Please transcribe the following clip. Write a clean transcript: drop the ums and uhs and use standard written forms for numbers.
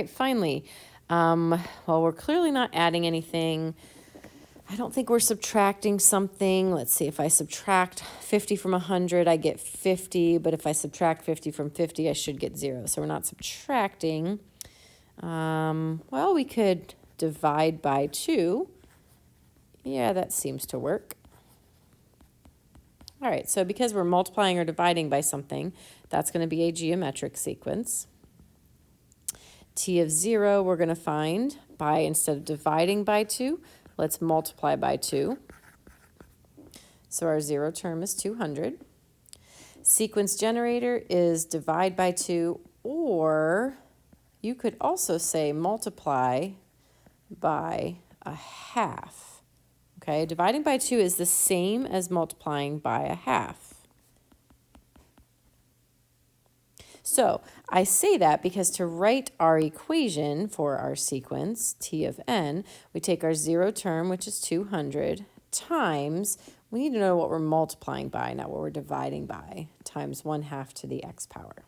right, finally. Well, we're clearly not adding anything. I don't think we're subtracting something. Let's see, if I subtract 50 from 100, I get 50, but if I subtract 50 from 50, I should get 0. So we're not subtracting. Well, we could divide by 2. Yeah, that seems to work. All right, so because we're multiplying or dividing by something, that's going to be a geometric sequence. T of 0 we're going to find by, instead of dividing by 2, let's multiply by 2. So our 0 term is 200. Sequence generator is divide by 2, or you could also say multiply by a half. Okay, dividing by 2 is the same as multiplying by a half. So I say that because to write our equation for our sequence, T of n, we take our 0 term, which is 200, times, we need to know what we're multiplying by, not what we're dividing by, times 1/2 to the x power.